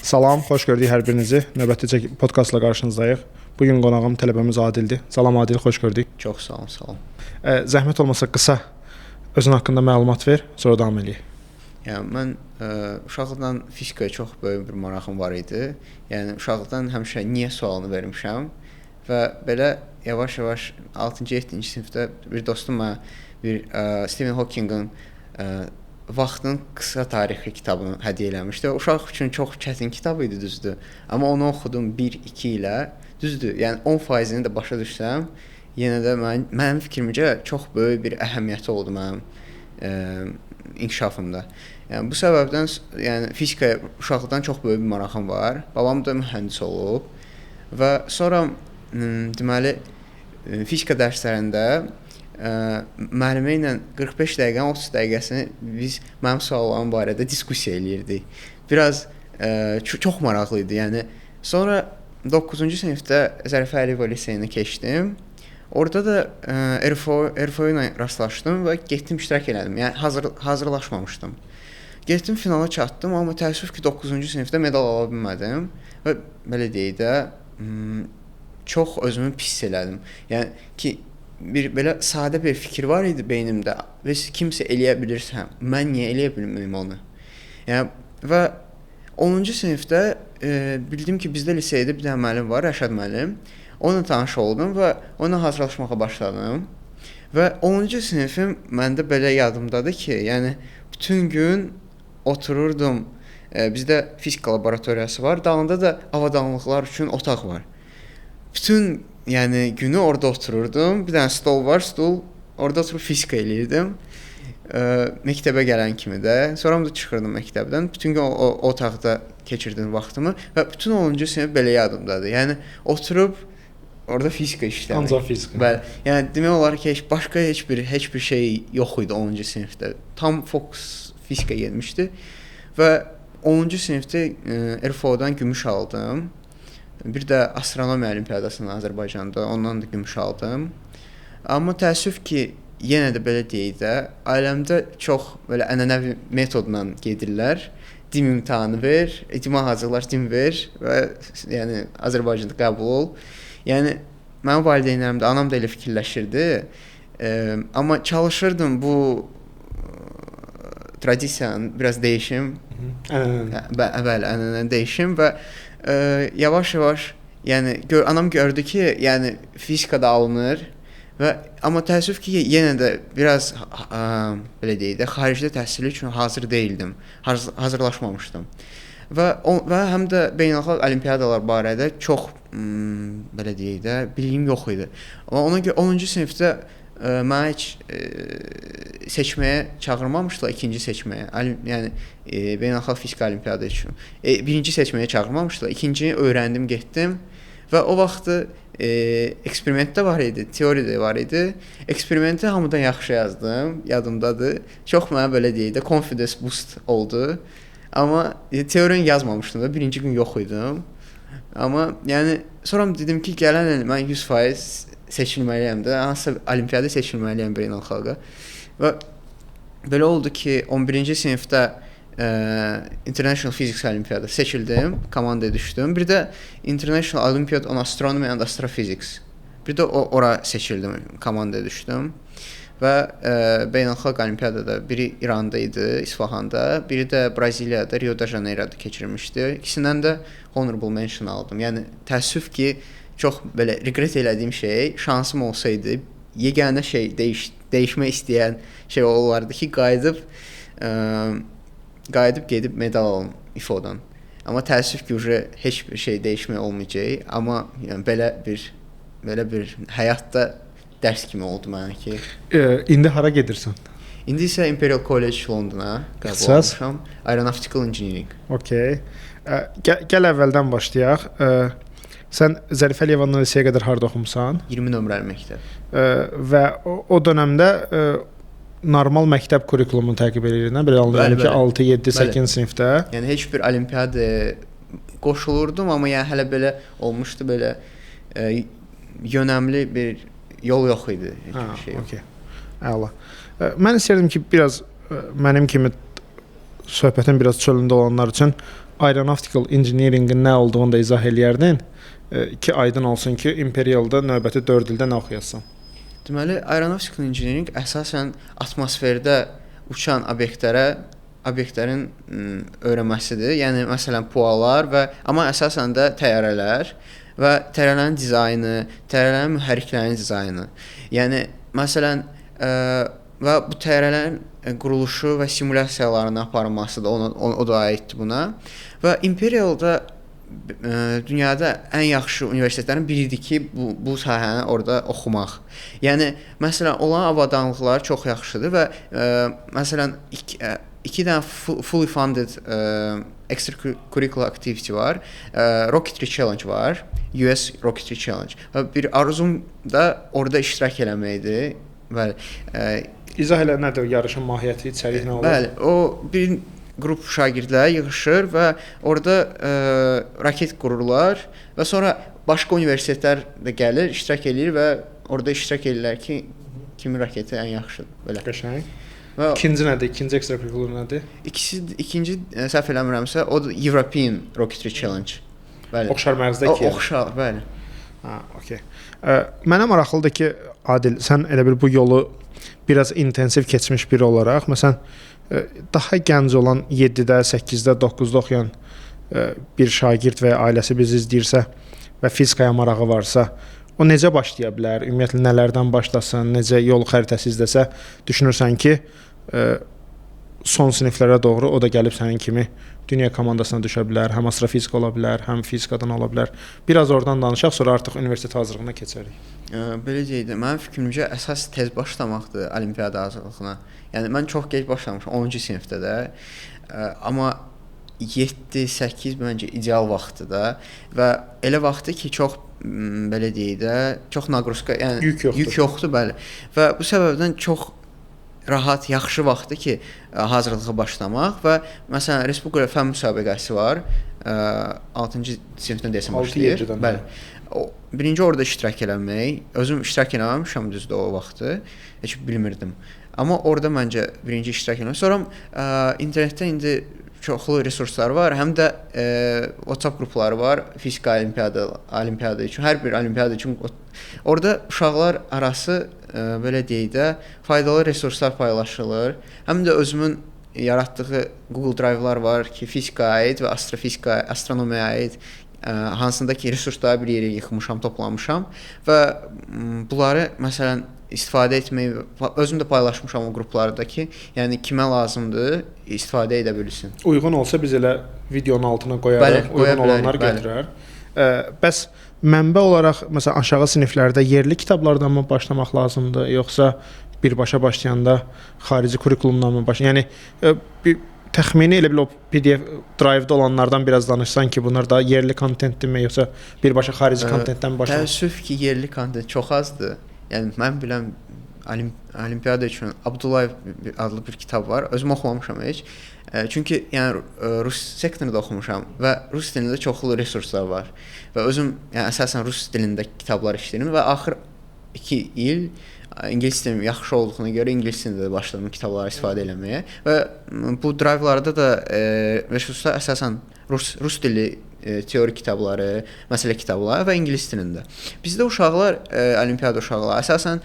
Salam, xoş gördük hər birinizi. Növbəti podkastla qarşınızdayıq. Bugün qonağım tələbəmiz Adildir. Salam Adil, xoş gördük. Çox sağ olun, sağ olun. Zəhmət olmasa qısa özün haqqında məlumat ver, sonra davam eləyək. Yəni mən uşaqlıqdan fizikaya çox böyük bir marağım var idi. Yəni uşaqlıqdan həmişə niyə sualını vermişəm və belə yavaş-yavaş 6-cı, 7-ci sinifdə bir dostum mənə bir Stephen Hawking'in Vaxtın qısa tarixi kitabını hədiyyə eləmişdi. Uşaq üçün çox çətin kitab idi, düzdür. Amma onu oxudum 1-2 ilə, düzdür. Yəni 10%-ni də başa düşsəm, yenə də mənim fikrimcə çox böyük bir əhəmiyyəti oldu mənim inkişafımda. Yəni bu səbəbdən yəni fizikaya uşaqlıqdan çox böyük bir marağım var. Babam da mühəndis olub və sonra deməli fizika dərslərində müəllimə ilə 45 dəqiqənin 30 dəqiqəsini biz mənim suallarım barədə diskussiya eləyirdik. Biraz çox maraqlı idi. Yəni sonra 9-cu sinifdə Zərifə Əliyeva liseyinə keçdim. Orada da RFO ilə rastlaşdım və getdim iştirak elədim. Yəni hazırlaşmamışdım. Getdim finala çatdım, amma təəssüf ki 9-cu sinifdə medal ala bilmədim və belə deyək də çox özümü pis elədim. Yəni ki belə sadə bir fikir var idi beynimdə. Və kimsə eləyə bilirsə, mən niyə eləyə bilməyim onu? Yəni və 10-cu sinifdə bildim ki, bizdə liseydə bir dənə müəllim var, Rəşad müəllim. Onunla tanış oldum və onunla hazırlaşmağa başladım. Və 10-cu sinifim məndə belə yadımdadır ki, yəni bütün gün otururdum. Bizdə fizika laboratoriyası var, dalında da avadanlıqlar üçün otaq var. Bütün yəni günü orada otururdum. Bir dənə stol var, orada oturub fizika eləyirdim. Məktəbə gələn kimi də. Sonra da çıxırdım məktəbdən. Bütün gün o otaqda keçirdim vaxtımı və bütün 10-cu sinif belə yadımdadır. Yəni oturub orada fizika işləmək. Ancaq fizika. Bəli. Yəni demək olar ki, başqa heç bir şey yox idi 10-cu sinifdə. Tam fokus fizika getmişdi və 10-cu sinifdə RFO-dan gümüş aldım. Bir də astronomiya olimpiadasını Azərbaycanda, ondan da gümüş aldım. Amma təəssüf ki, yenə də belə deyək də, ailəmdə çox belə ənənəvi metodla gedirlər. Dim imtahanı ver, icma hazırlaş, dim ver və yəni Azərbaycanda qəbul ol. Yəni mənim valideynlərim də, anam da elə fikirləşirdi. Amma çalışırdım bu tradisiyanı biraz dəyişim. Bəli, ənənəni dəyişim və yavaş-yavaş yəni anam gördü ki, yəni fizikada alınır və amma təəssüf ki, yenə də biraz belə deyək də xaricdə təhsil üçün hazır deyildim. Hazırlaşmamışdım. Və həm də beynəlxalq olimpiadalar barədə çox belə deyək də bilgim yox idi. Amma ona görə 10-cu sinifdə mənə heç seçməyə çağırmamışdılar, ikinci seçməyə. Yəni beynəlxalq fizika olimpiada üçün. Birinci seçməyə çağırmamışdılar, ikincini öyrəndim, getdim və o vaxtı eksperiment də var idi, teori də var idi. Eksperimenti hamıdan yaxşı yazdım, yadımdadır. Çox mənə belə deyək də confidence boost oldu. Amma teorini yazmamışdım da, birinci gün yox idim. Amma yəni sonra dedim ki, gələn il mən 100% seçilməliyəm də, hansısa olimpiada seçilməliyəm beynəlxalqa. Və belə oldu ki, 11-ci sinifdə International Physics Olimpiada seçildim, komandaya düşdüm. Bir də International Olympiad on Astronomy and Astrophysics. Bir də ora seçildim, komandaya düşdüm. Və beynəlxalq olimpiadada biri İranda idi, İsfahanda, biri də Braziliyada, Rio de Janeiro'da keçirmişdi. İkisindən də honorable mention aldım. Yəni təəssüf ki, çox belə regret elədiyim şey, şansım olsaydı, yeganə şey dəyişmək istəyən şey olardı ki, qayıdıb gedib medal alım IFO-dan. Amma təəssüf ki, heç bir şey dəyişmək olmayacaq. Amma yəni belə bir həyatda dərs kimi oldu mənə ki. İndi hara gedirsən? İndi isə Imperial College Londona qəbul olmuşam. Aeronautical Engineering. Okay. Gəl əvvəldən başlayaq. Sən Zərifə Əliyevanın liseyə qədər harda oxumusan? 20 nömrəli məktəb. Və o dövrdə normal məktəb kurikulumunu təqib edirdin, belə anlayıram ki, 6, 7, 8 sinifdə. Yəni heç bir olimpiada qoşulurdum, amma yəni hələ belə olmuşdu, belə yönəmli bir yol yox idi. Okay. Əla. Mən istərdim ki, biraz mənim kimi söhbətin biraz çölündə olanlar üçün aeronautical engineering-in nə olduğunu da izah eləyərdin ki, aydın olsun ki, Imperialda növbəti 4 ildə nə oxuyasan? Deməli, aeronautical engineering əsasən atmosferdə uçan obyektlərin öyrənməsidir. Yəni məsələn pualar amma əsasən də təyyarələr və təyyarələrin dizaynı, təyyarələrin mühərriklərinin dizaynı. Yəni məsələn və bu təyyarələrin quruluşu və simulyasiyalarının aparılması da o da aiddir buna. Və Imperialda dünyada ən yaxşı universitetlərin biridir ki, bu sahəni orada oxumaq. Yəni məsələn olan avadanlıqlar çox yaxşıdır və məsələn iki dənə fully funded extracurricular activity var. Rocketry Challenge var. US Rocketry Challenge. Və bir arzum da orada iştirak eləməkdir. Bəli. İzah elə nədir yarışın mahiyyəti, içəriyi nə olur? Bəli, o bir qrup şagirdlər yığışır və orada raket qururlar və sonra başqa universitetlər də gəlir, iştirak eləyir və orada iştirak edirlər ki, kimin raketi ən yaxşıdır. Belə. Qəşəng. Və ikinci nədir? İkinci extracurricular nədir? İkinci səhv eləmirəmsə, o da European Rocketry Challenge. Bəli. Oxşar mərzdə ki. Oxşar, bəli. Ha, okey. Mənə maraqlıdır ki, Adil, sən elə bir bu yolu biraz intensiv keçmiş biri olaraq, məsələn, daha gənc olan 7-də, 8-də, 9-da oxuyan bir şagird və ya ailəsi bizi izləyirsə və fizikaya marağı varsa, o necə başlaya bilər? Ümumiyyətlə nələrdən başlasın, necə yol xəritəsi izləsə, düşünürsən ki, son siniflərə doğru o da gəlib sənin kimi dünya komandasına düşə bilər, həm astrofizika ola bilər, həm fizikadan ola bilər. Biraz oradan danışaq, sonra artıq universitet hazırlığına keçərik. Belə deyək də, mənim fikrimcə əsas tez başlamaqdır olimpiyada hazırlığına. Yəni mən çox gec başlamışam, 10-cu sinifdə də. Amma 7-8 məncə ideal vaxtdır da və elə vaxtdır ki, çox belə deyək də, çox naqruska, yəni yük yoxdur, bəli. Və bu səbəbdən çox rahat, yaxşı vaxtdır ki, hazırlığa başlamaq və məsələn Respublika fənn müsabiqəsi var. 6-cı sinifdən desəm başlayır. Bəli. Birinci orada iştirak eləmək. Özüm iştirak eləməmişəm düzdür o vaxtı. Heç bilmirdim. Amma orada məncə birinci iştirak eləmək. Sonra internetdə indi çoxlu resurslar var. Həm də WhatsApp qrupları var. Fizika olimpiyada üçün, hər bir olimpiyada üçün orada uşaqlar arası belə deyək də faydalı resurslar paylaşılır. Həm də özümün yaratdığı Google Drive-lar var ki, fizikaya aid və astrofizika, astronomiyaya aid hansında ki resursları bir yerə yığmışam, toplamışam və bunları məsələn istifadə etməyi özüm də paylaşmışam o qruplarda ki, yəni kimə lazımdır istifadə edə bilsin. Uyğun olsa biz elə videonun altına qoyarıq, uyğun olanları götürər. Bəs mənbə olaraq məsələn aşağı siniflərdə yerli kitablardan mı başlamaq lazımdır, yoxsa birbaşa başlayanda xarici kurikulumdan mı yəni bir təxmini elə bil o PDF Drive-da olanlardan biraz danışsan ki, bunlar da yerli kontentdirmi, yoxsa birbaşa xarici kontentdən başlamaq? Təəssüf ki, yerli kontent çox azdır. Yəni mən bilən olimpiyada üçün Abdullayev adlı bir kitab var. Özüm oxumamışam heç. Çünki yəni rus sektorunda oxumuşam və rus dilində çoxlu resurslar var. Və özüm yəni əsasən rus dilində kitablar işləyirəm və axır 2 il ingilis dilim yaxşı olduğuna görə ingilis dilində başladım kitabları istifadə etməyə və bu drive-larda da resurslar əsasən rus dili teori kitabları, məsələ kitabları və ingilis dilində. Bizdə uşaqlar, olimpiyada uşaqlar əsasən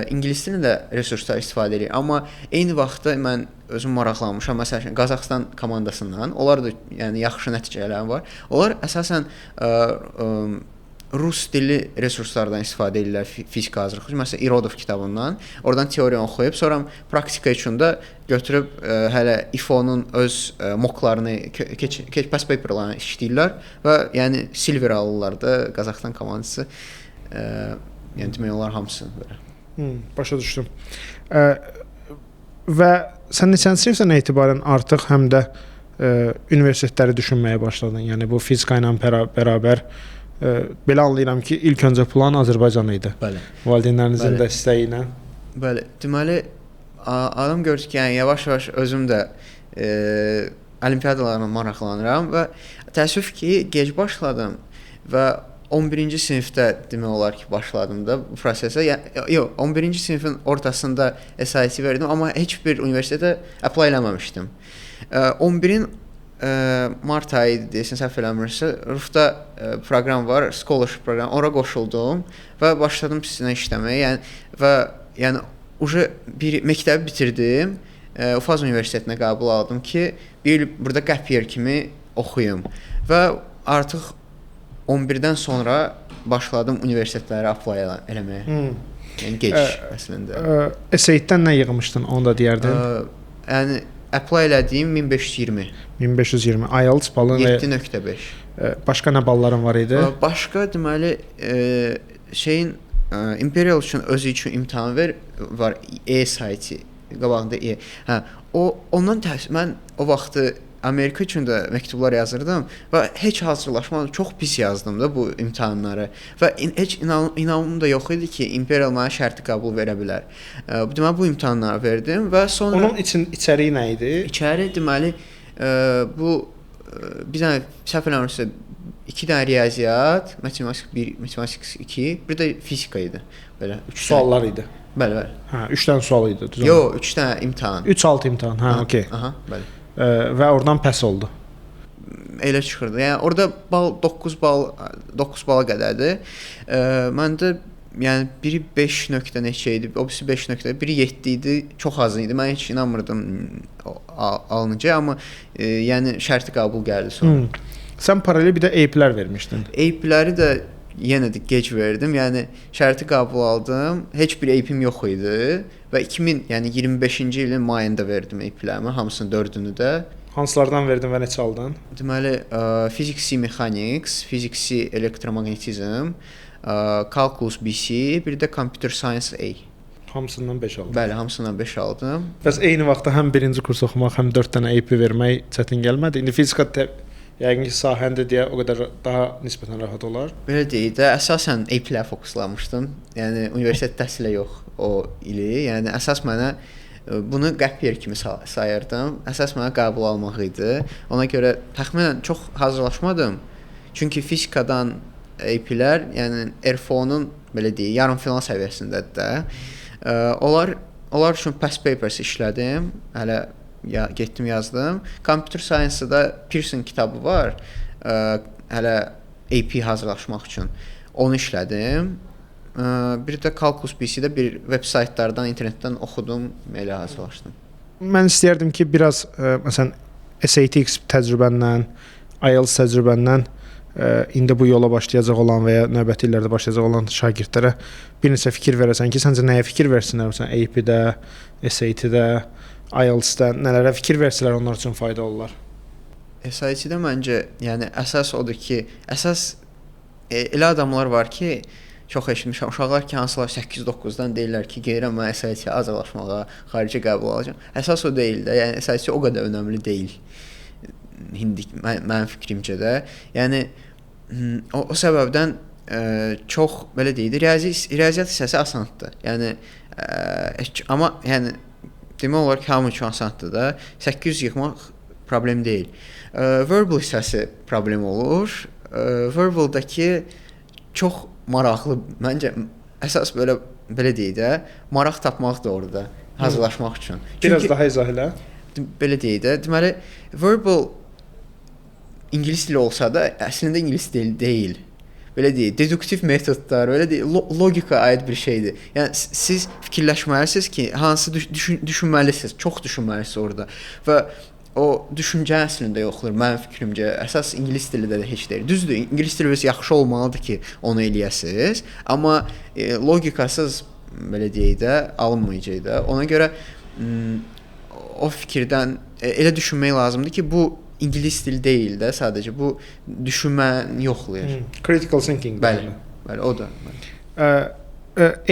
ingilis dilində resurslar istifadə edir. Amma eyni vaxtda mən özüm maraqlanmışam. Məsələn, Qazaxıstan komandasından, onlar da yəni yaxşı nəticələri var. Onlar əsasən rus dili resurslardan istifadə edirlər fizika hazırlığı. Məsələn, İrodov kitabından, oradan teoriya oxuyub, sonra praktika üçün də götürüb hələ IFO-nun öz mocklarını, pass paperlarını işləyirlər və yəni silver alırlar da Qazaxıstan komandası. Yəni demək olar hamısı belə. Başa düşdüm. Və sən neçənci sinifdən etibarən artıq həm də universitetləri düşünməyə başladın. Yəni bu fizika ilə bərabər belə anlayıram ki, ilk öncə plan Azərbaycan idi. Bəli. Valideynlərinizin də istəyi ilə. Bəli. Deməli, adam görür ki, yəni yavaş-yavaş özüm də olimpiyadalarla maraqlanıram və təəssüf ki, gec başladım və 11-ci sinifdə demək olar ki, başladım da bu prosesə. Yox, 11-ci sinifin ortasında SAT verdim, amma heç bir universitetə apply eləməmişdim. 11-in mart ayı idi desən səhv eləmirəmsə, Rufda proqram var, scholarship proqramı. Ora qoşuldum və başladım sizinlə işləməyə. Yəni uje bir məktəbi bitirdim. Ufaz Universitetinə qəbul aldım ki, bir il burada gap year kimi oxuyum. Və artıq 11-dən sonra başladım universitetlərə apply eləməyə. Yəni gec əslində. SAT-dən nə yığmışdın, onu da deyərdin? Yəni apply elədiyim 1520. 1520. IELTS balı 7.5. Başqa nə balların var idi? Başqa deməli şeyin Imperial üçün özü üçün imtahan var e-SAT qabağında e. Ondan mən o vaxtı Amerika üçün də məktublar yazırdım və heç hazırlaşmadım. Çox pis yazdım da bu imtahanları və heç inanım da yox idi ki, Imperial mənə şərti qəbul verə bilər. Deməli bu imtahanları verdim və sonra onun içəriyi nə idi? İçəri deməli bu bir dənə səhv eləmirəmsə 2 dənə riyaziyyat, matematik 1, matematik 2, bir də fizika idi. Belə 3 suallar idi. Bəli. 3 dənə sual idi. Yox, 3 dənə imtahan. 3-6 imtahan. Okay. Bəli. Və oradan pəs oldu. Elə çıxırdı. Yəni orada bal 9 bala qədərdir. Məndə yəni biri 5 nöqtə neçə idi, o birisi 5 nöqtə, biri 7 idi, çox az idi. Mən heç inanmırdım alınacaq, amma yəni şərti qəbul gəldi sonra. Sən paralel bir də AP-lər vermişdin. AP-ləri də yenə də gec verdim. Yəni şərti qəbul aldım. Heç bir AP-im yox idi və 2025-ci ilin mayında verdim AP-lərimi, hamısının 4-ünü də. Hansılardan verdin və neçə aldın? Deməli, Physics Mechanics, Physics Elektromagnetizm, Calculus BC, bir də Computer Science A. Hamısından 5 aldın. Bəli, hamısından 5 aldım. Bəs eyni vaxtda həm birinci kurs oxumaq, həm 4 dənə AP vermək çətin gəlmədi? İndi fizika yəqin ki, sahəndə deyə o qədər daha nisbətən rahat olar. Belə deyil də, əsasən AP-lərə fokuslanmışdım. Yəni universitet təhsilə yox o ili. Yəni əsas mənə bunu gap year kimi sayırdım. Əsas mənə qəbul almaq idi. Ona görə təxminən çox hazırlaşmadım. Çünki fizikadan AP-lər, yəni RFO-nun belə deyək, yarım final səviyyəsindədir də. Onlar üçün past papers işlədim. Hələ getdim yazdım. Computer Science-da Pearson kitabı var. Hələ AP hazırlaşmaq üçün. Onu işlədim. Bir də Calculus BC-də bir veb saytlardan, internetdən oxudum, elə hazırlaşdım. Mən istəyərdim ki, biraz məsələn SAT təcrübəndən, IELTS təcrübəndən indi bu yola başlayacaq olan və ya növbəti illərdə başlayacaq olan şagirdlərə bir neçə fikir verəsən ki, səncə nəyə fikir versinlər? Məsələn, AP-də, SAT-də, IELTS-də nələrə fikir versələr onlar üçün faydalı olar? SAT-də məncə, yəni əsas odur ki, elə adamlar var ki, çox eşitmişəm, uşaqlar ki, hansılar 8-9-dan deyirlər ki, gedirəm mən SAT-yə hazırlaşmağa, xarici qəbul alacağam. Əsas o deyil də, yəni SAT o qədər önəmli deyil. Mənim fikrimcə də. Yəni o səbəbdən çox belə deyil, riyaziyyat hissəsi asandır. Yəni amma yəni demək olar ki, hamı üçün asandır da. 800 yığmaq problem deyil. Verbal hissəsi problem olur. Verbaldakı çox maraqlı, məncə əsas belə deyək də, maraq tapmaq da orada hazırlaşmaq üçün. Biraz daha izah elə. Belə deyək də, deməli verbal ingilis dili olsa da əslində ingilis dili deyil. Belə deyək, deduktiv metodlar, belə deyək, logika aid bir şeydir. Yəni siz fikirləşməlisiniz ki, hansı düşünməlisiniz, çox düşünməlisiniz orada və o düşüncə əslində yoxdur mənim fikrimcə. Əsas ingilis dili də heç deyil. Düzdür, ingilis diliniz yaxşı olmalıdır ki, onu eləyəsiniz, amma logikasız belə deyək də alınmayacaq da. Ona görə o fikirdən elə düşünmək lazımdır ki, bu ingilis dili deyil də, sadəcə bu düşünməni yoxlayır. Critical thinking. Bəli, o da.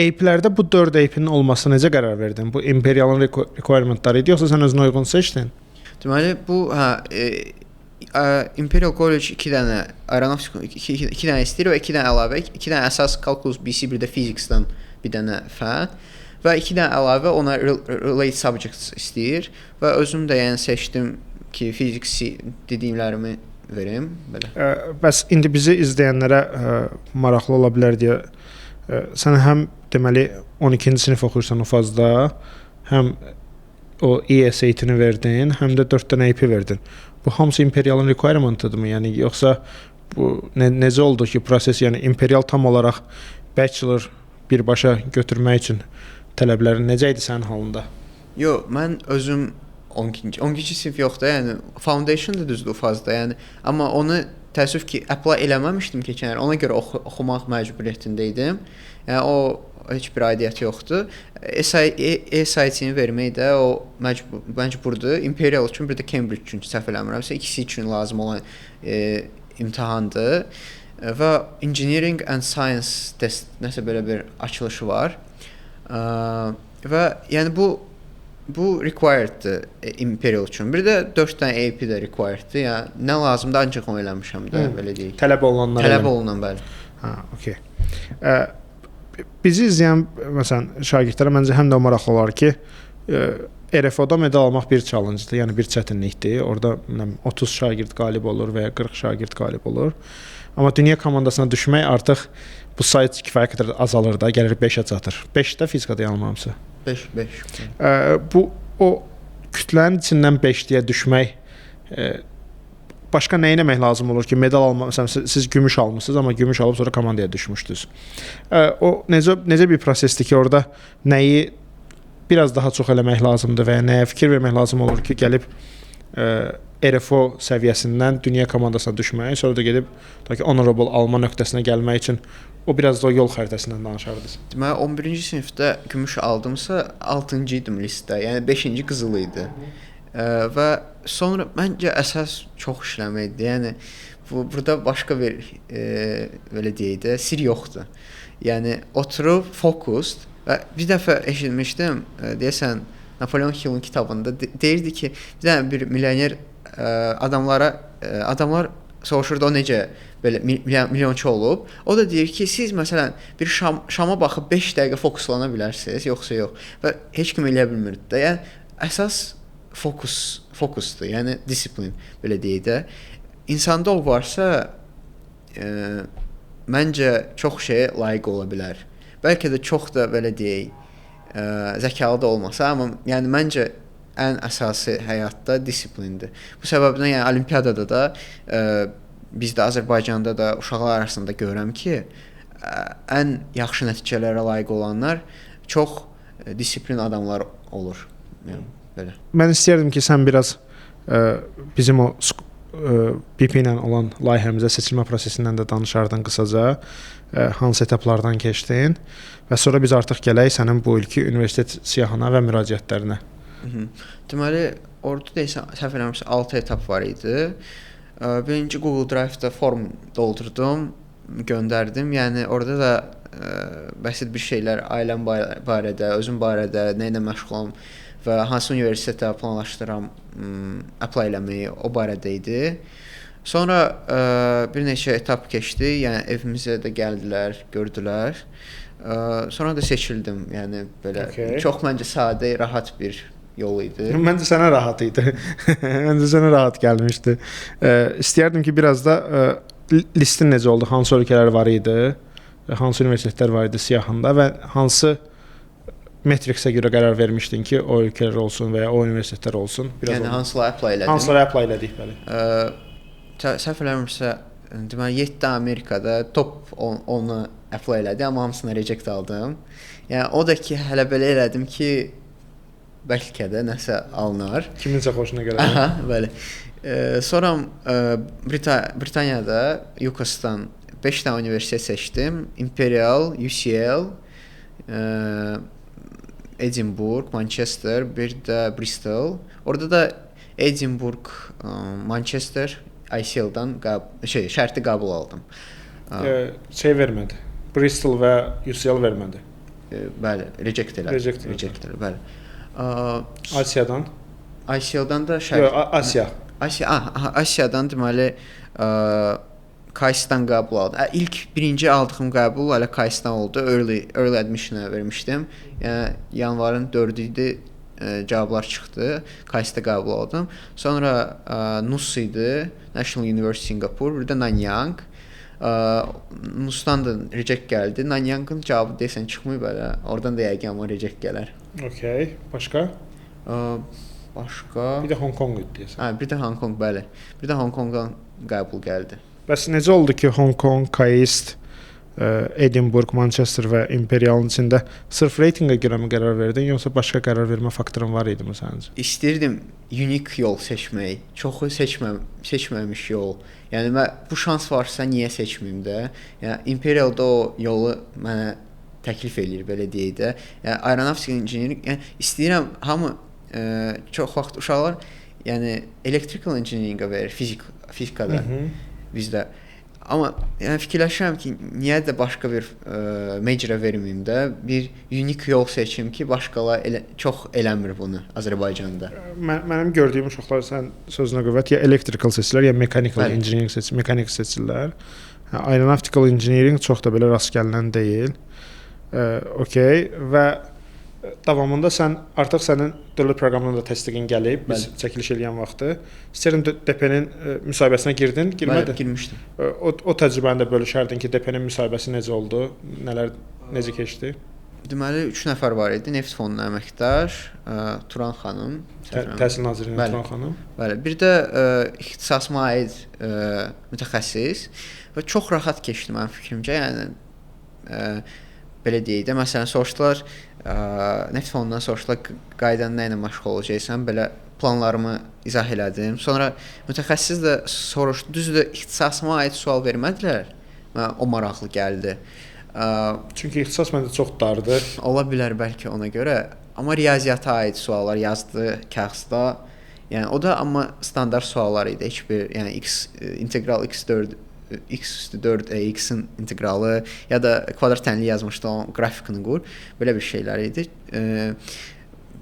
AP-lərdə bu 4 AP-nin olmasına necə qərar verdin? Bu Imperial'ın requirementları idi, yoxsa sən özün uyğun seçdin? Deməli, bu Imperial College 2 dənə aeronautika 2 dənə istəyir və 2 dənə əlavə, 2 dənə əsas Calculus BC, bir də Physics-dan bir dənə fən və 2 dənə əlavə ona related subjects istəyir və özüm də yəni seçdim ki, Physics dediklərimi verim belə. Bəs indi bizi izləyənlərə maraqlı ola bilər deyə sən həm deməli 12-ci sinif oxuyursan Ufazda, həm o ESAT-ni verdin, həm də 4 dənə AP verdin. Bu hamısı Imperialın requirement-ıdırmı? Yəni yoxsa bu necə oldu ki, proses, yəni Imperial tam olaraq bachelor birbaşa götürmək üçün tələbləri necə idi sənin halında? Yox, mən özüm 12-ci sinif yoxdur, yəni foundation da düzdür o fazda, yəni amma onu təəssüf ki, apply eləməmişdim keçən il. Ona görə oxumaq məcburiyyətində idim. Yəni o heç bir aidiyyəti yoxdur. ESAT-ni vermək də o məcburdur. Imperial üçün, bir də Cambridge üçün səhv eləmirəmsə, ikisi üçün lazım olan imtahandır. Və Engineering and Science test nəsə belə bir açılışı var. Və yəni bu requireddir Imperial üçün. Bir də 4 dənə AP də requireddir. Yəni nə lazımdır, ancaq onu eləmişəm də, belə deyək. Tələb olunanlar. Tələb olunan, bəli. Ha, okey. Bizi izləyən məsələn şagirdlərə məncə həm də maraqlı olar ki, RFO-da medal almaq bir challenge-dır, yəni bir çətinlikdir. Orada 30 şagird qalib olur və ya 40 şagird qalib olur. Amma dünya komandasına düşmək artıq bu sayı kifayət qədər azalır da, gəlir 5-ə çatır. 5-də fizikada yanılmamsa. 5. Bu o kütlənin içindən 5-yə düşmək başqa nə etmək lazım olur ki, medal almaq, məsələn siz gümüş almısınız, amma gümüş alıb sonra komandaya düşmüşdünüz. O necə bir prosesdir ki, orada nəyi biraz daha çox eləmək lazımdır və ya nəyə fikir vermək lazım olur ki, gəlib RFO səviyyəsindən dünya komandasına düşmək, sonra da gedib honorable alma nöqtəsinə gəlmək üçün o biraz da o yol xəritəsindən danışardınız. Deməli 11-ci sinifdə gümüş aldımsa 6-cı idim listdə, yəni 5-ci qızıl idi. Və sonra məncə əsas çox işləməkdir. Yəni burada başqa bir belə deyək də sir yoxdur. Yəni oturub fokusd və bir dəfə eşitmişdim, deyəsən Napoleon Hill'in kitabında deyirdi ki, bir milyoner adamlar soruşurdu o necə belə milyonçu olub. O da deyir ki, siz məsələn bir şama baxıb 5 dəqiqə fokuslana bilərsiniz, yoxsa yox. Və heç kim eləyə bilmirdi də. Yəni əsas fokusdur, yəni disiplin belə deyək də. İnsanda o varsa məncə çox şeyə layiq ola bilər. Bəlkə də çox da belə deyək zəkalı da olmasa, amma yəni məncə ən əsası həyatda disiplindir. Bu səbəbdən yəni olimpiyadada da bizdə Azərbaycanda da uşaqlar arasında görürəm ki, ən yaxşı nəticələrə layiq olanlar çox disiplin adamlar olur. Yəni belə. Mən istəyirdim ki, sən biraz bizim o BP ilə olan layihəmizə seçilmə prosesindən də danışardın qısaca, hansı etaplardan keçdin və sonra biz artıq gələk sənin bu ilki universitet siyahına və müraciətlərinə. Deməli, orada deyəsən, səhv eləmirəmsə 6 etap var idi. Birinci Google Drive-da form doldurdum, göndərdim. Yəni orada da bəsit bir şeylər ailəm barədə, özüm barədə, nə ilə məşğulam və hansı universitetə planlaşdıram apply eləməyi o barədə idi. Sonra bir neçə etap keçdi. Yəni evimizə də gəldilər, gördülər. Sonra da seçildim. Yəni belə çox məncə sadə, rahat bir yol idi. Məncə sənə rahat idi. Məncə sənə rahat gəlmişdi. İstəyərdim ki, biraz da listin necə oldu? Hansı ölkələr var idi? Hansı universitetlər var idi siyahında və hansı metriksə görə qərar vermişdin ki, o ölkələr olsun və ya o universitetlər olsun? Yəni hansılara apply elədim? Hansılara apply elədik, bəli. Səhv eləmirəmsə, deməli 7 Amerikada top 10-u apply elədim, amma hamısına reject aldım. Yəni o da ki, hələ belə elədim ki, bəlkə də nəsə alınar. Kiminsə xoşuna gələr. Aha, bəli. Sonra Britaniyada UCAS'dan 5 dənə universitet seçdim. Imperial, UCL, Edinburgh, Manchester, bir də Bristol. Orada da Edinburgh, Manchester, ICL-dan şərti qəbul aldım. Vermədi. Bristol və UCL vermədi. Bəli, reject elədi. Bəli. Asiyadan? ICL-dan da şərt. Asiyadan deməli KAIS-dan qəbul aldım. İlk birinci aldığım qəbul hələ KAIS-dan oldu. Early admission-a vermişdim. Yəni yanvarın 4-ü idi, cavablar çıxdı. KAIS-də qəbul aldım. Sonra NUS idi, National University Singapore, bir də Nanyang. NUS-dan da reject gəldi. Nanyangın cavabı deyəsən çıxmayıb hələ. Oradan da yəqin amma reject gələr. Okay, başqa? Başqa Bir də Hong Kong idi deyəsən. hə, bir də Hong Kong, bəli. Bir də Hong Kongdan qəbul gəldi. Bəs necə oldu ki, Hong Kong, KAIST, Edinburgh, Manchester və Imperialın içində sırf reytinqə görə mi qərar verdin, yoxsa başqa qərar vermə faktorun var idimi səncə? İstirdim unik yol seçmək. Çoxu seçməmiş yol. Yəni mən bu şans varsa niyə seçməyim də? Yəni Imperialda o yolu mənə təklif eləyir belə deyək də. Yəni aeronavtika injiniring, yəni istəyirəm hamı çox vaxt uşaqlar yəni electrical engineering-ə verir, fizikada bizdə. Amma yəni fikirləşirəm ki, niyə də başqa bir majora verməyim də, bir unik yol seçim ki, başqalar çox eləmir bunu Azərbaycanda. Mənim gördüyüm uşaqlar sən sözünə qüvvət ya electrical seçirlər, ya mechanical engineering mekanik seçirlər. Aeronautical engineering çox da belə rast gəlinən deyil. Okay və davamında sən artıq sənin dövlət proqramına da təsdiqin gəlib, biz çəkiliş eləyən vaxtı. İstəyirəm DP-nin müsahibəsinə girdin, girmədin? Bəli, girmişdim. O təcrübəni də bölüşərdin ki, DP-nin müsahibəsi necə oldu, necə keçdi? Deməli 3 nəfər var idi. Neft Fondunun əməkdaş, Turan xanım, Təhsil Nazirliyinin Turan xanım. Bəli, bir də ixtisasıma aid mütəxəssis və çox rahat keçdi mənim fikrimcə. Yəni belə deyək də, məsələn, soruşdular, Neft Fondundan soruşdular, qaydan nə ilə məşğul olacaqsan? Belə planlarımı izah elədim. Sonra mütəxəssis də soruşdu, düzdür, ixtisasıma aid sual vermədilər. Mənə o maraqlı gəldi. Çünki ixtisas məndə çox dardır. Ola bilər bəlkə ona görə, amma riyaziyyata aid suallar yazdı kağızda. Yəni o da amma standart suallar idi. Heç bir, yəni integral x4 x4x-in integralı ya da kvadrat tənli yazmışdı, onun qrafikini qur. Belə bir şeylər idi.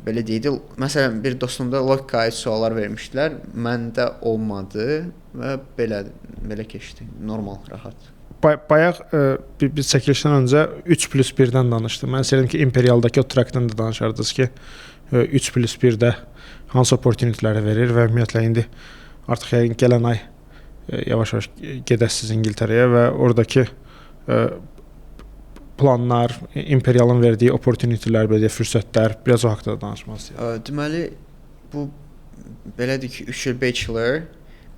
Belə deyildi. Məsələn, bir dostumda logika aid suallar vermişdilər. Məndə olmadı və belə keçdi. Normal, rahat. Bayaq biz çəkilişdən öncə 3+1-dən danışdım. Mən istəyirəm ki, Imperialdakı o trackdən də danışardınız ki, 3+1-də hansı opportunityləri verir və ümumiyyətlə indi artıq yəqin gələn ay yavaş-yavaş gedəsiz İngiltərəyə və oradakı planlar, Imperialın verdiyi opportunitylər, belə fürsətlər, biraz o haqqda danışmaq istəyirəm. Deməli, bu belədir ki, 3 il bachelor,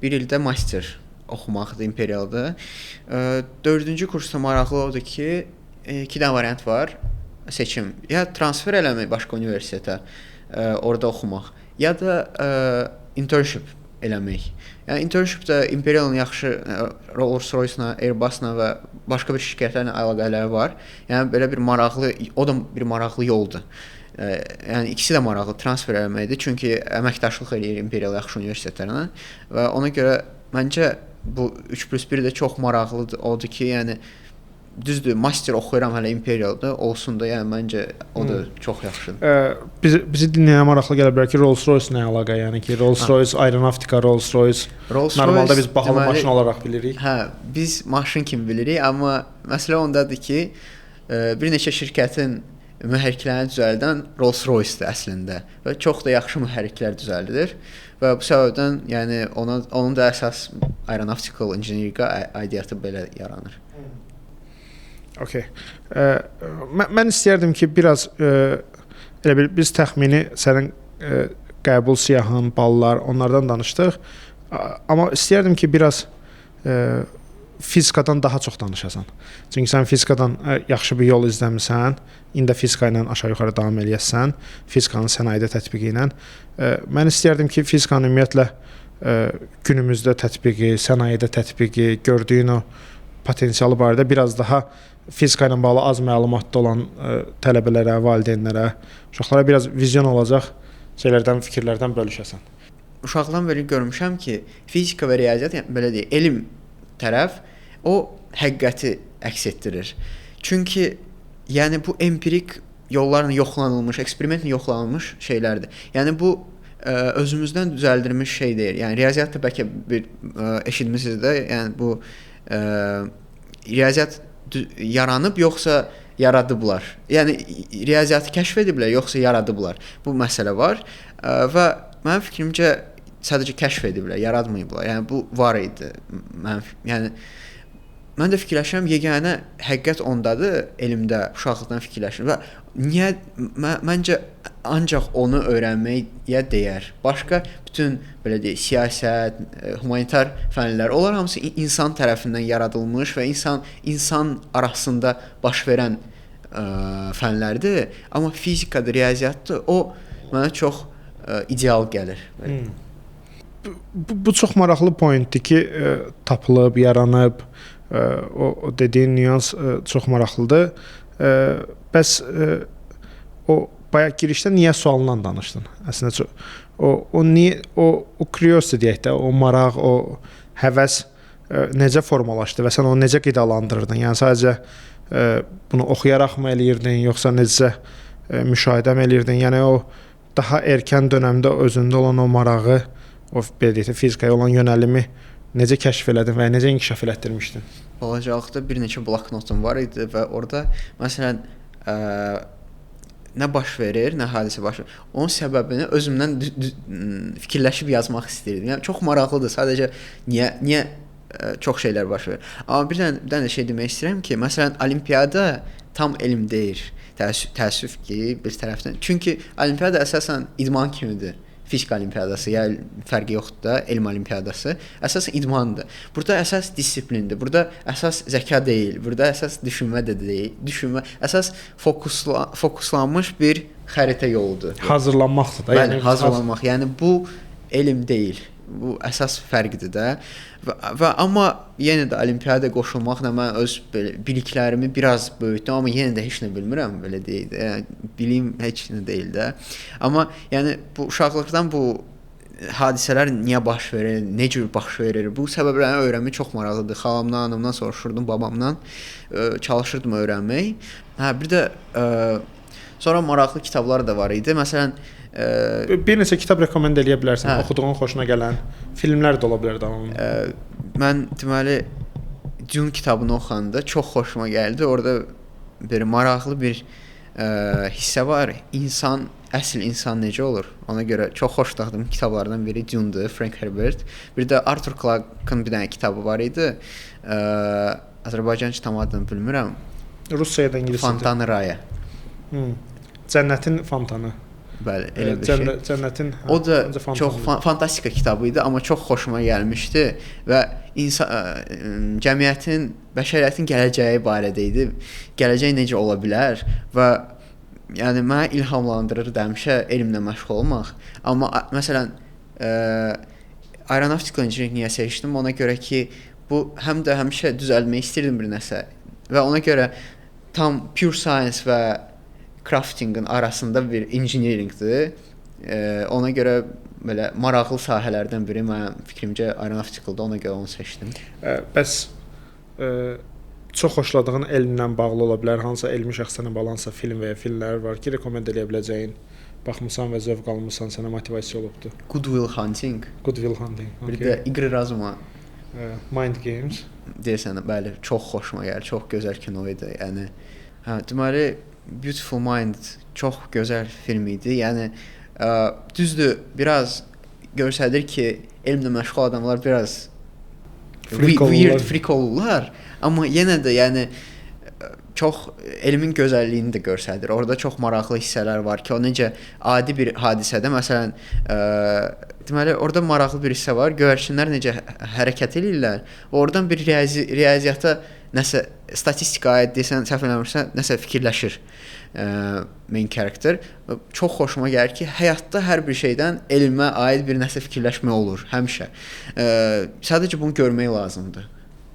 1 ildə master oxumaqdır Imperialda. 4-cü kursda maraqlı odur ki, 2 dənə variant var, seçim. Ya transfer eləmək başqa universitetə, orada oxumaq, ya da internship eləmək. Yəni internshipdə Imperialın yaxşı Rolls-Royce-la, Airbus-la və başqa bir şirkətlərlə əlaqələri var. Yəni belə bir maraqlı, o da bir maraqlı yoldur. Yəni ikisi də maraqlı transfer eləməkdir. Çünki əməkdaşlıq eləyir Imperial yaxşı universitetlərlə və ona görə məncə bu 3+1 də çox maraqlıdır. Odur ki, yəni düzdür, master oxuyuram hələ Imperialda, olsun da, yəni məncə o da çox yaxşıdır. Bizi dinləyənə maraqlı gələ bilər ki, Rolls-Royce nə əlaqə? Yəni ki, Rolls-Royce, aeronavtika, Rolls-Royce normalda biz bahalı maşın olaraq bilirik. Hə, biz maşın kimi bilirik, amma məsələ ondadır ki, bir neçə şirkətin mühərriklərini düzəldən Rolls-Royce-dir əslində və çox da yaxşı mühərriklər düzəldilir və bu səbəbdən yəni onun da əsas aeronautical engineering aidiyyatı belə yaranır. Okay. Mən istəyərdim ki, biraz elə bil biz təxmini sənin qəbul siyahın, ballar, onlardan danışdıq. Amma istəyərdim ki, biraz fizikadan daha çox danışasan. Çünki sən fizikadan yaxşı bir yol izləmisən, indi fizika ilə aşağı-yuxarı davam eləyəsən, fizikanın sənayedə tətbiqi ilə. Mən istəyərdim ki, fizikanın ümumiyyətlə günümüzdə tətbiqi, sənayedə tətbiqi, gördüyün o potensialı barədə biraz daha fizika ilə bağlı az məlumatlı olan tələbələrə, valideynlərə, uşaqlara biraz vizyon olacaq şeylərdən, fikirlərdən bölüşəsən. Uşaqdan beri görmüşəm ki, fizika və riyaziyyat, yəni belə deyək, elm tərəf o həqiqəti əks etdirir. Çünki yəni bu empirik yollarla yoxlanılmış, eksperimentlə yoxlanılmış şeylərdir. Yəni bu özümüzdən düzəldilmiş şey deyil. Yəni riyaziyyat da bəlkə bir eşitmisiniz də, yəni bu riyaziyyat yaranıb yoxsa yaradıblar. Yəni riyaziyyatı kəşf ediblər yoxsa yaradıblar. Bu məsələ var və mənim fikrimcə sadəcə kəşf ediblər, yaratmayıblar. Yəni bu var idi. Yəni mən də fikirləşirəm, yeganə həqiqət ondadır, elmdə uşaqlıqdan fikirləşirəm və niyə məncə ancaq onu öyrənməyə dəyər. Başqa bütün belə deyək, siyasət, humanitar fənlər, onlar hamısı insan tərəfindən yaradılmış və insan arasında baş verən fənlərdir. Amma fizikadır, riyaziyyatdır, o mənə çox ideal gəlir. Bu çox maraqlı pointdir ki, tapılıb, yaranıb, o dediyin nüans çox maraqlıdır. Bəs o bayaq girişdə niyə sualından danışdın? Əslində o niyə o curiosity deyək də, o maraq, o həvəs necə formalaşdı və sən onu necə qidalandırırdın? Yəni sadəcə bunu oxuyaraqmı eləyirdin, yoxsa necə müşahidə eləyirdin? Yəni o daha erkən dövrdə özündə olan o marağı, o belə deyək də fizikaya olan yönəlimi necə kəşf elədin və necə inkişaf elətdirmişdin? Balacalıqda bir neçə bloknotum var idi və orada məsələn nə baş verir, nə hadisə baş verir, onun səbəbini özümdən fikirləşib yazmaq istəyirdim. Yəni çox maraqlıdır. Sadəcə niyə çox şeylər baş verir. Amma bir dənə şey demək istəyirəm ki, məsələn olimpiyada tam elm deyil. Təəssüf ki, bir tərəfdən. Çünki olimpiyada əsasən idman kimidir. Fizika olimpiyadası, ya fərqi yoxdur da, elm olimpiyadası əsasən idmandır. Burada əsas disiplindir. Burada əsas zəka deyil. Burada əsas düşünmə də deyil. Əsas fokuslanmış bir xəritə yoludur. Hazırlanmaqdır da. Yəni hazırlanmaq. Yəni bu elm deyil. Bu əsas fərqdir də. Və amma yenə də olimpiyada qoşulmaqla mən öz belə biliklərimi biraz böyütdüm, amma yenə də heç nə bilmirəm, belə deyil. Yəni bilim heç nə deyil də. Amma yəni bu uşaqlıqdan bu hadisələr niyə baş verir, necə baş verir? Bu səbəbləri öyrənmək çox maraqlıdır. Xalamdan, anamdan soruşurdum, babamdan çalışırdım öyrənmək. Bir də sonra maraqlı kitablar da var idi. Məsələn, bir neçə kitab rekomend eləyə bilərsən, oxuduğun, xoşuna gələn, filmlər də ola bilər də onun. Mən deməli Dune kitabını oxuyanda çox xoşuma gəldi. Orada bir maraqlı bir hissə var. Əsl insan necə olur? Ona görə çox xoşladığım kitablardan biri Dune-dur, Frank Herbert. Bir də Arthur Clarke'ın bir dənə kitabı var idi. Azərbaycanca tam adını bilmirəm. Ruscaya da ingiliscə. Fontanı Raya. Cənnətin fontanı. Bəli, elə bir şey. Cənnətin. O da çox fantastika kitabı idi, amma çox xoşuma gəlmişdi və cəmiyyətin, bəşəriyyətin gələcəyi barədə idi. Gələcək necə ola bilər və yəni mənə ilhamlandırırdı həmişə elmlə məşğul olmaq. Amma məsələn aeronavtika injinerliyi niyə seçdim? Ona görə ki, bu həm də həmişə düzəltmək istirdim bir nəsə və ona görə tam pure science və craftingin arasında bir engineeringdir. Ona görə belə maraqlı sahələrdən biri mənim fikrimcə aeronavtikaldır. Ona görə onu seçdim. Bəs çox xoşladığın elmlə bağlı ola bilər, hansısa elmi şəxslərlə bağlı hansısa film və ya filmlər var ki, rekomend eləyə biləcəyin, baxmısan və zövq almısan, sənə motivasiya olubdur? Good Will Hunting. Good Will Hunting. Okay. Bir də İqri Razuma. Mind Games. Deyirsən, bəli, çox xoşuma gəlir. Çox gözəl kino idi. Yəni deməli Beautiful Mind çox gözəl film idi. Yəni düzdür, biraz göstərir ki, elmlə məşğul adamlar biraz weird freak olurlar, amma yenə də yəni çox elmin gözəlliyini də göstərir. Orada çox maraqlı hissələr var ki, o necə adi bir hadisədə, məsələn, deməli orada maraqlı bir hissə var. Göyərçinlər necə hərəkət edirlər. Oradan bir riyaziyyata nəsə statistika aid desən, səhv eləmirsən, nəsə fikirləşir main character. Çox xoşuma gəlir ki, həyatda hər bir şeydən elmə aid bir nəsə fikirləşmək olur həmişə. Sadəcə bunu görmək lazımdır.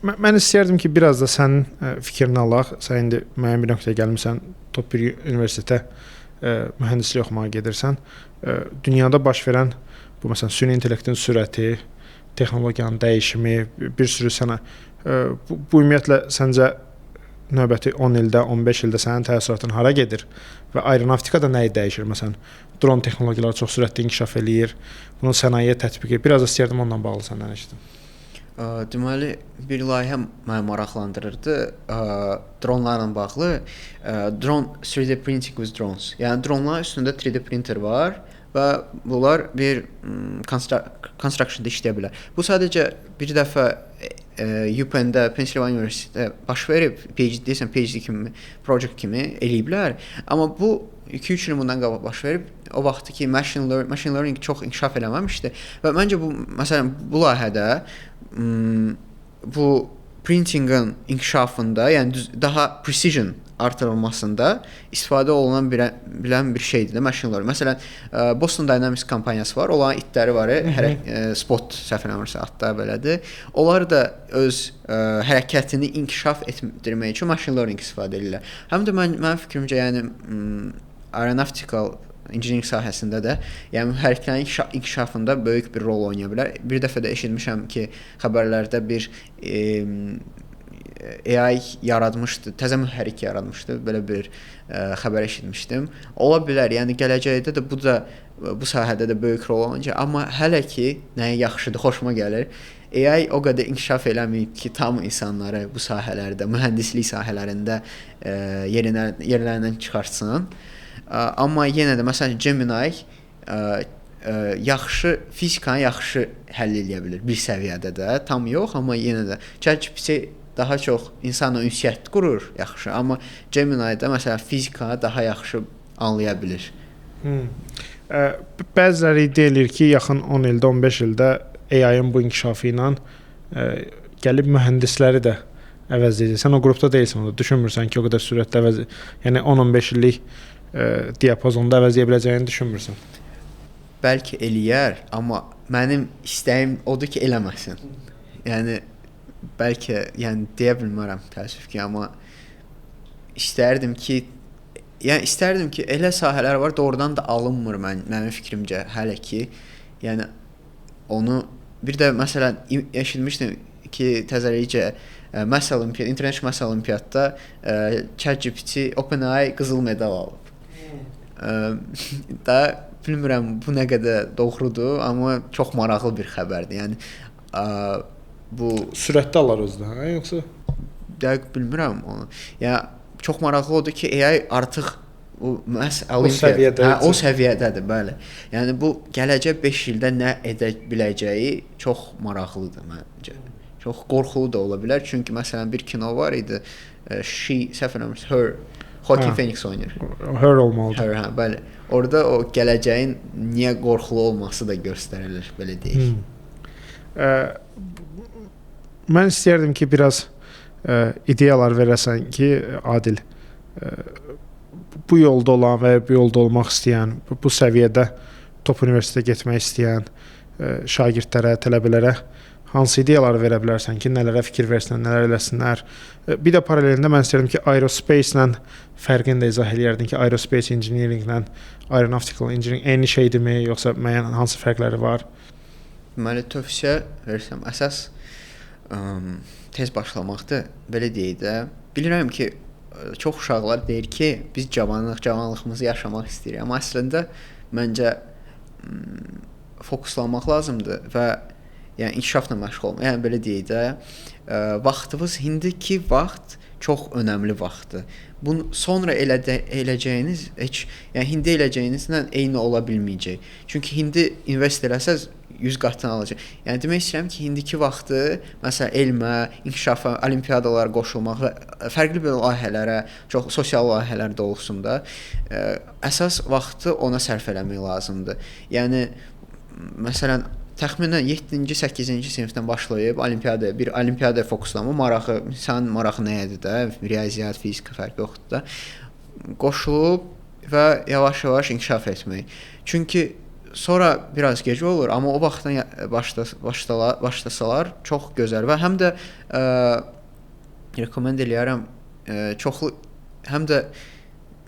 Mən istəyərdim ki, biraz da sənin fikrini alaq. Sən indi müəyyən bir nöqtəyə gəlmisən, top bir universitetə mühəndislik oxumağa gedirsən. Dünyada baş verən bu məsələn süni intellektin sürəti, texnologiyanın dəyişimi, bir sürü sənə bu ümumiyyətlə səncə növbəti 10 ildə, 15 ildə sənin təəssüratın hara gedir və aeronavtikada nəyi dəyişir? Məsələn, dron texnologiyaları çox sürətli inkişaf eləyir. Bunu sənayeyə tətbiq edir. Biraz da istəyərdim ondan bağlı səndən eşidim. Deməli, bir layihə məni maraqlandırırdı. Dronlarla bağlı. Drone 3D printing with drones. Yəni dronların üstündə 3D printer var və bunlar bir constructionda işləyə bilər. Bu sadəcə bir dəfə UPenn-də, Pennsylvania Universitetində baş verib, PhD deyəsən, PhD kimi, project kimi eləyiblər. Amma bu 2-3 il bundan qabaq baş verib. O vaxtı ki, machine learning çox inkişaf eləməmişdi və məncə bu, məsələn, bu layihədə bu printingin inkişafında, yəni daha precision artırılmasında istifadə olunan bilən bir şeydir də machine learning. Məsələn, Boston Dynamics kompaniyası var, onların itləri var, Spot səhv eləmirəmsə adda belədir. Onlar da öz hərəkətini inkişaf etdirmək üçün machine learning istifadə edirlər. Həm də mənim fikrimcə, yəni aeronautical engineering sahəsində də, yəni mühərriklərin inkişafında böyük bir rol oynaya bilər. Bir dəfə də eşitmişəm ki, xəbərlərdə bir AI yaratmışdı, təzə mühərrik yaratmışdı. Belə bir xəbər eşitmişdim. Ola bilər, yəni gələcəkdə də bu sahədə də böyük rol oynayacaq. Amma hələ ki, nəyə yaxşıdır, xoşuma gəlir. AI o qədər inkişaf eləməyib ki, tam insanları bu sahələrdə, mühəndislik sahələrində yerlərindən çıxartsın. Amma yenə də məsələn Gemini fizikanı yaxşı həll edə bilər bir səviyyədə də, tam yox, amma yenə də ChatGPT daha çox insanla ünsiyyət qurur, yaxşı, amma Gemini-də məsələn fizikanı daha yaxşı anlaya bilir. Bəziləri deyilir ki, yaxın 10 ildə, 15 ildə AI-ın bu inkişafı ilə gəlib mühəndisləri də əvəz edəcək. Sən o qrupda deyilsən, düşünmürsən ki, o qədər sürətlə əvəz, yəni 10-15 illik diapazonda əvəz edə biləcəyini düşünmürsən. Bəlkə eləyər, amma mənim istəyim odur ki, eləməsin. Yəni bəlkə, yəni deyə bilmərəm təəssüf ki, amma istərdim ki, elə sahələr var, doğrudan da alınmır mənim fikrimcə hələ ki. Yəni onu bir də məsələn eşitmişdim ki, təzəlikcə international Maths Olimpiyatda ChatGPT OpenAI qızıl medal alıb. Da bilmirəm bu nə qədər doğrudur, amma çox maraqlı bir xəbərdir. Yəni bu sürətdə alır özdə, hə, yoxsa? Dəqiq bilmirəm onu. Yəni çox maraqlı odur ki, AI artıq o səviyyədədir, bəli. Yəni bu gələcək 5 ildə nə edə biləcəyi çox maraqlıdır məncə. Çox qorxulu da ola bilər, çünki məsələn bir kino var idi, Her, Joaquin Phoenix oynayır. Her olmalıdır. Her, hə, bəli. Orada o gələcəyin niyə qorxulu olması da göstərilir, belə deyək. Mən istəyərdim ki, biraz ideyalar verəsən ki, Adil, bu yolda olan və bu yolda olmaq istəyən, bu səviyyədə top universitetə getmək istəyən şagirdlərə, tələbələrə hansı ideyaları verə bilərsən ki, nələrə fikir versinlər, nələr eləsinlər. Bir də paralelində mən istəyirəm ki, aerospace-lə fərqini də izah eləyərdin ki, aerospace engineering-lə aeronautical engineering eyni şeydirmi, yoxsa müəyyən hansı fərqləri var? Deməli, tövsiyə versəm, əsas tez başlamaqdır, belə deyək də. Bilirəm ki, çox uşaqlar deyir ki, biz cavanlığımızı yaşamaq istəyirik, amma əslində məncə fokuslanmaq lazımdır və yəni inkişafla məşğul olmaq. Yəni belə deyək də, vaxtınız indiki vaxt çox önəmli vaxtdır. Bunu sonra eləyəcəyiniz yəni hindi eləyəcəyinizlə eyni ola bilməyəcək. Çünki hindi invest eləsəz 100 qatını alacaq. Yəni demək istəyirəm ki, indiki vaxtı məsələn elmə, inkişafa, olimpiyadalara qoşulmaq və fərqli bir layihələrə, çox sosial layihələrdə olsun da, əsas vaxtı ona sərf eləmək lazımdır. Yəni məsələn təxminən 7-ci, 8-ci sinifdən başlayıb bir olimpiyadaya fokuslanma, insan marağı nədir də, riyaziyyat, fizika fərqi yoxdur da, qoşulub və yavaş-yavaş inkişaf etmək. Çünki sonra biraz gec olur, amma o vaxtdan başlasalar çox gözəl və həm də rekomend eləyərəm, çoxlu, həm də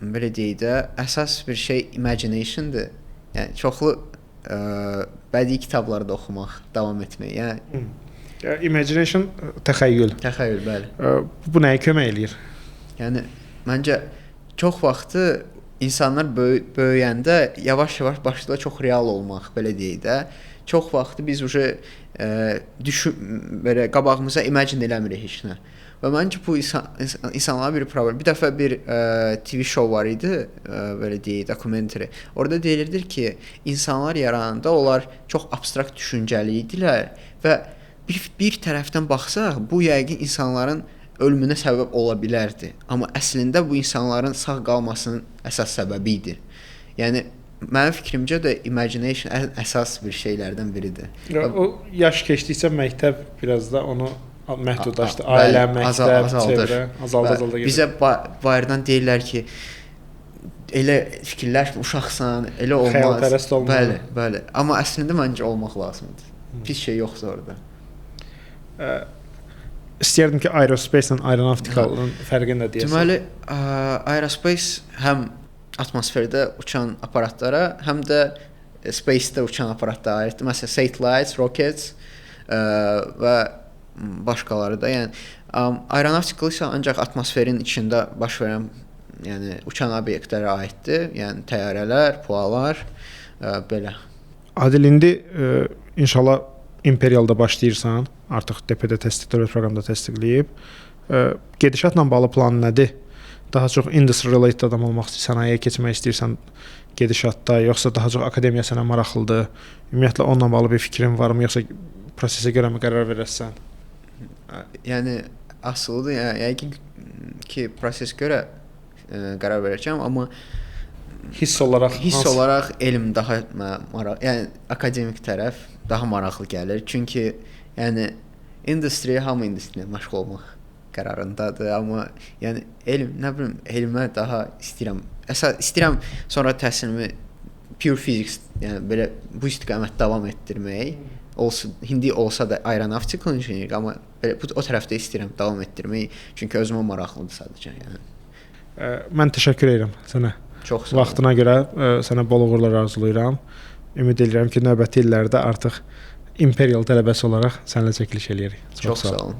belə deyək də, əsas bir şey imaginationdır. Yəni çoxlu bədii kitablarda oxumaq, davam etmək. Yəni imagination təxəyyül. Təxəyyül, bəli. Bu nəyə kömək eləyir? Yəni məncə çox vaxtı insanlar böyüyəndə yavaş-yavaş başlayır çox real olmaq, belə deyək də. Çox vaxtı biz belə qabağımıza imagine eləmirik heç nə. Və məncə bu insanlara bir problem. Bir dəfə bir TV show var idi, belə deyək, dokumentari. Orada deyilirdi ki, insanlar yarananda onlar çox abstrakt düşüncəli idilər və bir tərəfdən baxsaq, bu yəqin insanların ölümünə səbəb ola bilərdi. Amma əslində bu insanların sağ qalmasının əsas səbəbi idi. Yəni mənim fikrimcə də imagination ən əsas bir şeylərdən biridir. O yaş keçdikcə məktəb biraz da onu məhdudlaşdı. Ailə, məktəb, çevrə azaldı. Bizə bayırdan deyirlər ki, elə fikirləşmə, uşaqsan, elə olmaz. Xəyalpərəst olmalı. Bəli. Amma əslində məncə olmaq lazımdır. Pis şey yoxdur orada. İstəyərdim ki, aerospace ilə aeronavtikalın fərqi nə deyəsən? Deməli, aerospace həm atmosferdə uçan aparatlara, həm də space-də uçan aparatlara aiddir. Məsələn, satellites, rockets və başqaları da. Yəni aeronavtikal isə ancaq atmosferin içində baş verən, yəni uçan obyektlərə aiddir. Yəni təyyarələr, PUA-lar, belə. Adil, indi inşallah Imperialda başlayırsan, artıq DPD dövlət proqramında təsdiqləyib. Gedişatla bağlı planın nədir? Daha çox industry related adam olmaq istəyirsən, sənayeyə keçmək istəyirsən gedişatda, yoxsa daha çox akademiya sənə maraqlıdır? Ümumiyyətlə onunla bağlı bir fikrin varmı, yoxsa prosesə görə mi qərar verəsən? Yəni asılıdır, yəqin ki, proses görə qərar verəcəm, amma hiss olaraq elm daha maraqlı, yəni akademik tərəf daha maraqlı gəlir. Çünki yəni hamı industriya məşğul olmaq qərarındadır, amma yəni elmə daha istəyirəm. İstəyirəm sonra təhsilimi pure physics, yəni belə bu istiqamətdə davam etdirmək. İndi olsa da aeronautical engineering, amma belə o tərəfdə istəyirəm davam etdirmək, çünki özümə maraqlıdır sadəcə, yəni. Mən təşəkkür edirəm sənə. Çox sağ ol. Vaxtına görə sənə bol uğurlar arzulayıram. Ümid edirəm ki, növbəti illərdə artıq Imperial tələbəsi olaraq səninlə çəkiliş eləyərik. Çox sağ olun.